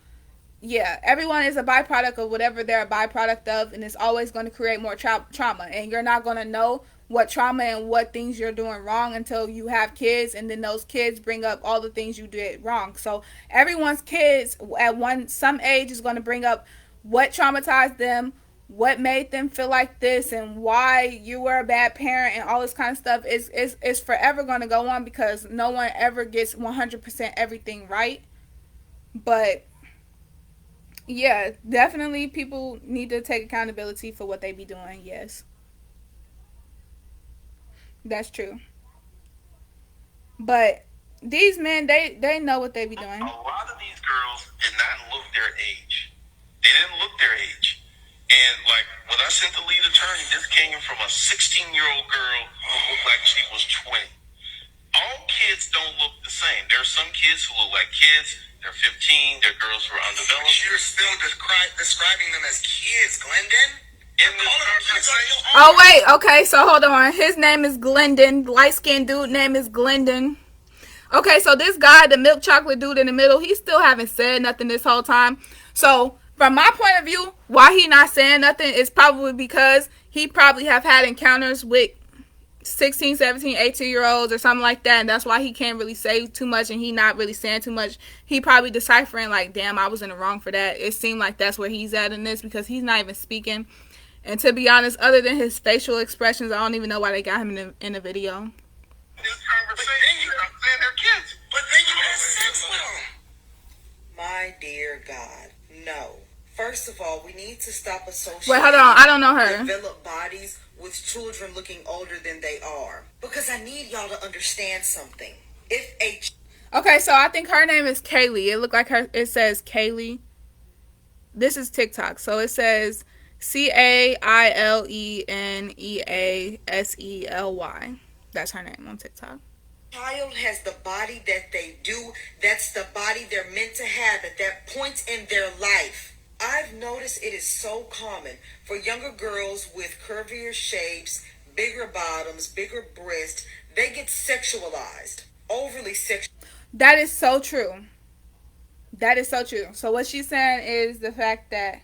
yeah, everyone is a byproduct of whatever they're a byproduct of, and it's always going to create more trauma. And you're not going to know what trauma and what things you're doing wrong until you have kids, and then those kids bring up all the things you did wrong. So everyone's kids at some age is going to bring up what traumatized them, what made them feel like this, and why you were a bad parent, and all this kind of stuff is forever going to go on, because no one ever gets 100% everything right. But yeah, definitely people need to take accountability for what they be doing. Yes, that's true. But these men, they know what they be doing. A lot of these girls did not look their age. They didn't look their age. And like when I sent the lead attorney, this came from a 16-year-old girl who looked like she was 20. All kids don't look the same. There are some kids who look like kids. They're 15. They're girls who are undeveloped. You're still describing them as kids, Glendon? In this conversation. Oh wait, okay, so hold on. His name is Glendon. Light-skinned dude name is Glendon. Okay, so this guy, the milk chocolate dude in the middle, he still haven't said nothing this whole time. So from my point of view, why he not saying nothing is probably because he probably have had encounters with 16, 17, 18-year-olds or something like that, and that's why he can't really say too much, and he not really saying too much. He probably deciphering like, damn, I was in the wrong for that. It seemed like that's where he's at in this, because he's not even speaking. And to be honest, other than his facial expressions, I don't even know why they got him in the video. This conversation, I'm saying they're kids. But then you had sex with them. My dear God, no. First of all, we need to stop associating. Wait, hold on. I don't know her. Developed bodies with children looking older than they are. Because I need y'all to understand something. If a Okay, so I think her name is Kaylee. It looked like her. It says Kaylee. This is TikTok, so it says CAILENEASELY. That's her name on TikTok. child has the body that they do, that's the body they're meant to have at that point in their life. I've noticed it is so common for younger girls with curvier shapes, bigger bottoms, bigger breasts. They get sexualized, overly sexualized. That is so true. That is so true. So what she's saying is the fact that,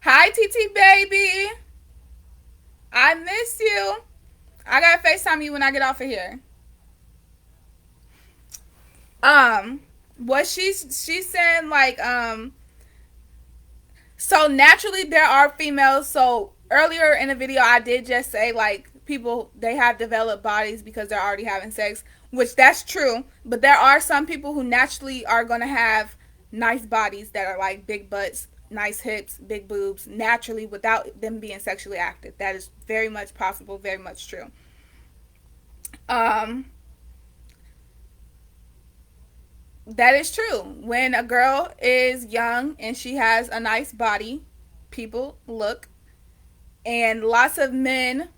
hi TT baby, I miss you. I gotta FaceTime you when I get off of here. What she's saying, like, so naturally there are females. So earlier in the video I did just say, like, people, they have developed bodies because they're already having sex, which that's true, but there are some people who naturally are gonna have nice bodies that are like big butts, nice hips, big boobs, naturally, without them being sexually active. That is very much possible, very much true. That is true. When a girl is young and she has a nice body, people look. And lots of men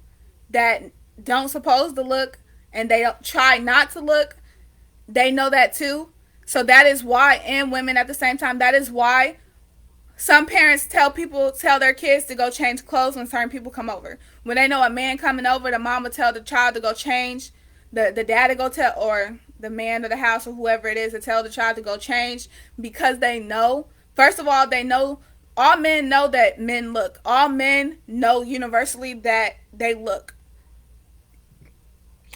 that don't suppose to look and they don't try not to look, they know that too. So that is why, and women at the same time, that is why some parents tell their kids to go change clothes when certain people come over. When they know a man coming over, the mom will tell the child to go change. The dad to go tell, or the man of the house or whoever it is, to tell the child to go change, because they know, first of all, they know, all men know that men look. All men know universally that they look.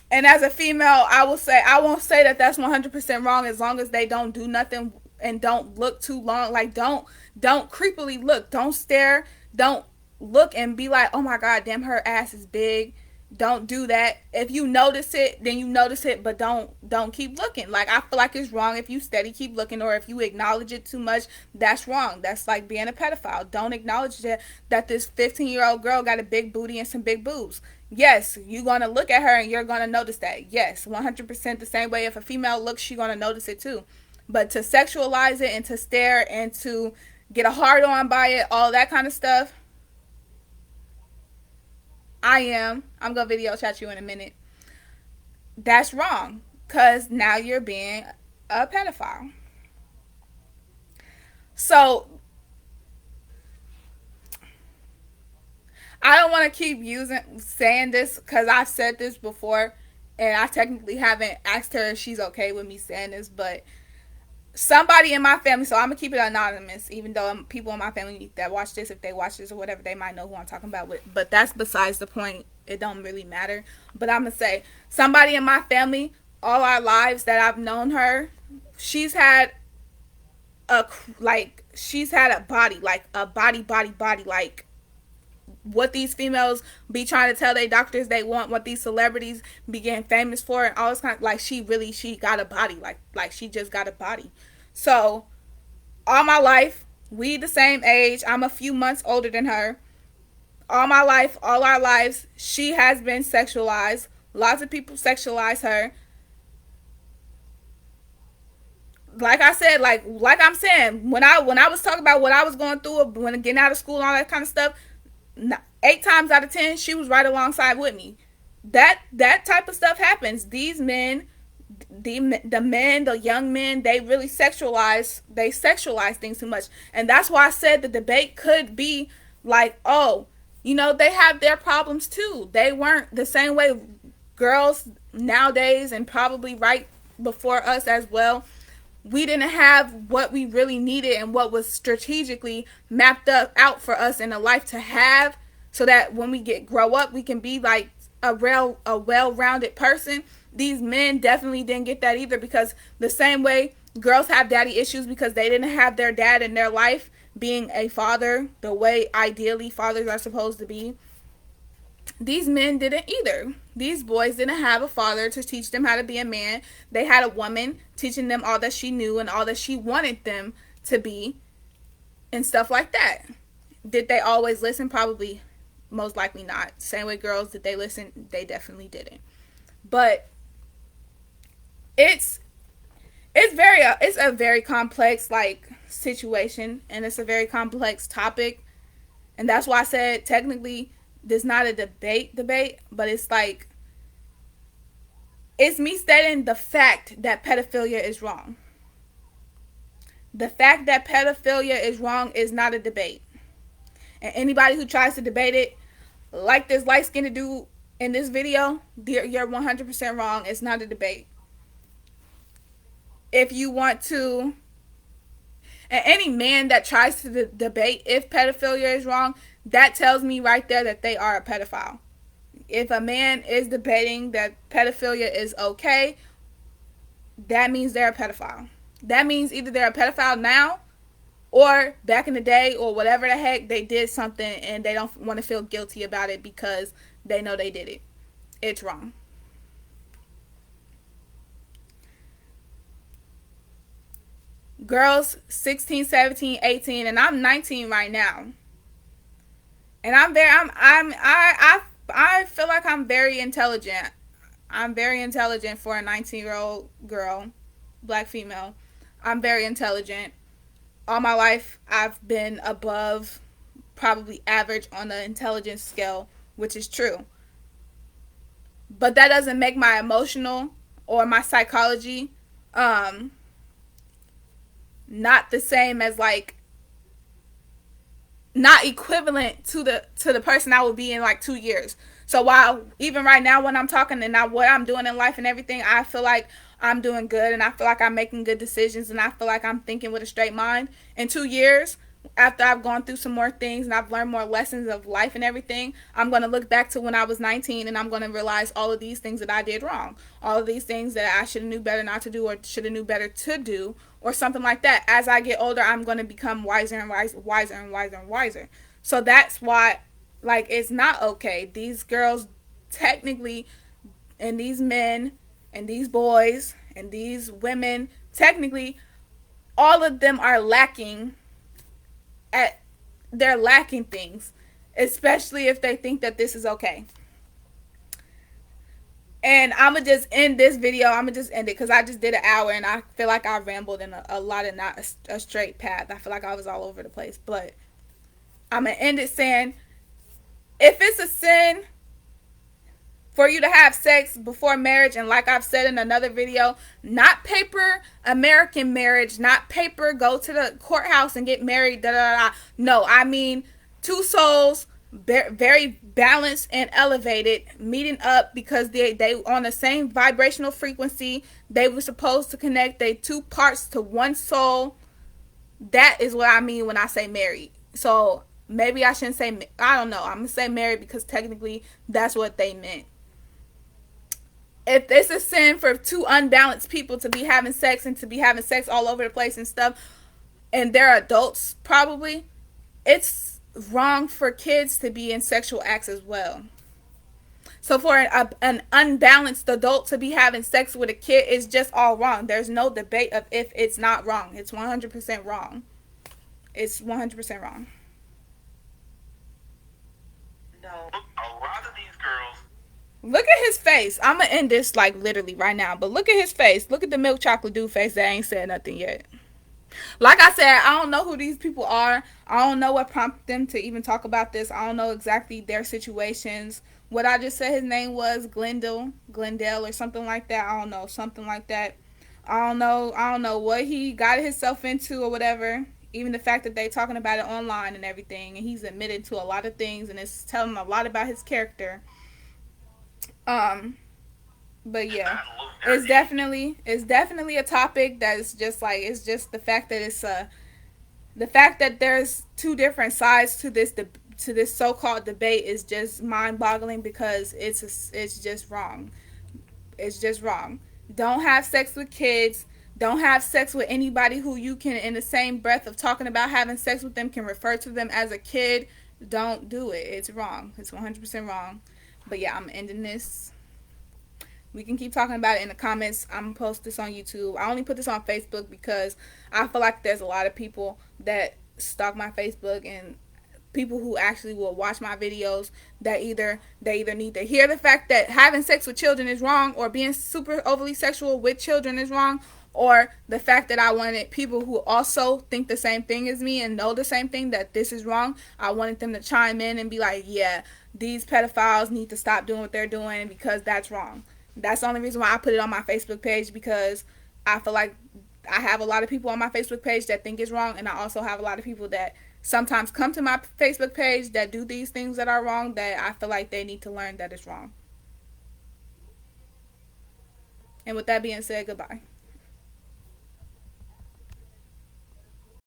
And as a female, I won't say that that's 100% wrong, as long as they don't do nothing and don't look too long. Like, don't creepily look. Don't stare. Don't look and be like, oh my God, damn, her ass is big. Don't do that. If you notice it, then you notice it, but don't keep looking. Like, I feel like it's wrong if you steady keep looking, or if you acknowledge it too much. That's wrong. That's like being a pedophile. Don't acknowledge that this 15-year-old girl got a big booty and some big boobs. Yes, you're going to look at her and you're going to notice that. Yes, 100% the same way if a female looks, she's going to notice it too. But to sexualize it and to stare and to get a hard on by it, all that kind of stuff, I'm going to video chat you in a minute. That's wrong, because now you're being a pedophile. So, I don't want to keep saying this, because I've said this before, and I technically haven't asked her if she's okay with me saying this, but somebody in my family, so I'm going to keep it anonymous, even though people in my family that watch this, if they watch this or whatever, they might know who I'm talking about with, but that's besides the point. It don't really matter. But I'm going to say, somebody in my family, all our lives that I've known her, she's had a body, like a body, like what these females be trying to tell their doctors they want, what these celebrities be getting famous for, and all this kind of, like, she got a body, like she just got a body. So all my life, we the same age. I'm a few months older than her. All my life, all our lives, she has been sexualized. Lots of people sexualize her. Like I said, like I'm saying, when I was talking about what I was going through when getting out of school and all that kind of stuff, 8 times out of 10, she was right alongside with me. That type of stuff happens. These men, the young men, they really sexualize things too much. And that's why I said the debate could be like, oh, you know, they have their problems too. They weren't the same way girls nowadays, and probably right before us as well. We didn't have what we really needed and what was strategically mapped out for us in a life to have, so that when we grow up, we can be like a well-rounded person. These men definitely didn't get that either, because the same way girls have daddy issues because they didn't have their dad in their life being a father the way ideally fathers are supposed to be, these men didn't either. These boys didn't have a father to teach them how to be a man. They had a woman teaching them all that she knew and all that she wanted them to be and stuff like that. Did they always listen? Probably, most likely not. Same way girls, did they listen? They definitely didn't. But it's a very complex, like, situation, and it's a very complex topic, and that's why I said technically this not a debate, but it's like It's me stating the fact that pedophilia is wrong. The fact that pedophilia is wrong is not a debate. And anybody who tries to debate it, like this light-skinned dude in this video, you're 100% wrong. It's not a debate. If you want to, and any man that tries to debate if pedophilia is wrong, that tells me right there that they are a pedophile. If a man is debating that pedophilia is okay, that means they're a pedophile. That means either they're a pedophile now, or back in the day, or whatever the heck, they did something and they don't want to feel guilty about it because they know they did it. It's wrong. Girls 16, 17, 18, and I'm 19 right now. And I feel like I'm very intelligent. I'm very intelligent for a 19-year-old girl, black female. I'm very intelligent. All my life, I've been above probably average on the intelligence scale, which is true. But that doesn't make my emotional or my psychology not the same as, like, not equivalent to the person I will be in like 2 years. So while even right now when I'm talking and what I'm doing in life and everything, I feel like I'm doing good and I feel like I'm making good decisions and I feel like I'm thinking with a straight mind. In 2 years, after I've gone through some more things and I've learned more lessons of life and everything, I'm going to look back to when I was 19 and I'm going to realize all of these things that I did wrong. All of these things that I should have knew better not to do or should have knew better to do or something like that. As I get older, I'm going to become wiser and wiser and wiser and wiser. So that's why, like, it's not okay. These girls technically, and these men and these boys and these women, technically, all of them are lacking they're lacking things, especially if they think that this is okay. And I'm going to just end this video. I'm going to just end it because I just did an hour and I feel like I rambled in a lot of not a straight path. I feel like I was all over the place. But I'm going to end it saying, if it's a sin for you to have sex before marriage, and like I've said in another video, not paper American marriage, not paper go to the courthouse and get married, da da da. No, I mean two souls, very balanced and elevated, meeting up because they on the same vibrational frequency. They were supposed to connect they two parts to one soul. That is what I mean when I say married. So maybe I shouldn't say, I don't know, I'm gonna say married because technically that's what they meant. If it's a sin for two unbalanced people to be having sex and to be having sex all over the place and stuff, and they're adults probably, it's wrong for kids to be in sexual acts as well. So for an unbalanced adult to be having sex with a kid is just all wrong. There's no debate of if it's not wrong. It's 100% wrong. It's 100% wrong. No. A lot of these girls. Look at his face. I'm going to end this like literally right now. But look at his face. Look at the milk chocolate dude face that ain't said nothing yet. Like I said, I don't know who these people are. I don't know what prompted them to even talk about this. I don't know exactly their situations. What I just said his name was Glendale or something like that. I don't know. Something like that. I don't know what he got himself into or whatever. Even the fact that they talking about it online and everything. And he's admitted to a lot of things. And it's telling a lot about his character. But yeah, it's definitely a topic that is just like, it's just the fact that the fact that there's two different sides to this so-called debate is just mind-boggling because it's just wrong. It's just wrong. Don't have sex with kids. Don't have sex with anybody who you can, in the same breath of talking about having sex with them, can refer to them as a kid. Don't do it. It's wrong. It's 100% wrong. But yeah, I'm ending this. We can keep talking about it in the comments. I'm going to post this on YouTube. I only put this on Facebook because I feel like there's a lot of people that stalk my Facebook and people who actually will watch my videos that they either need to hear the fact that having sex with children is wrong or being super overly sexual with children is wrong, or the fact that I wanted people who also think the same thing as me and know the same thing, that this is wrong. I wanted them to chime in and be like, yeah, these pedophiles need to stop doing what they're doing because that's wrong. That's the only reason why I put it on my Facebook page, because I feel like I have a lot of people on my Facebook page that think it's wrong, and I also have a lot of people that sometimes come to my Facebook page that do these things that are wrong, that I feel like they need to learn that it's wrong. And with that being said, goodbye.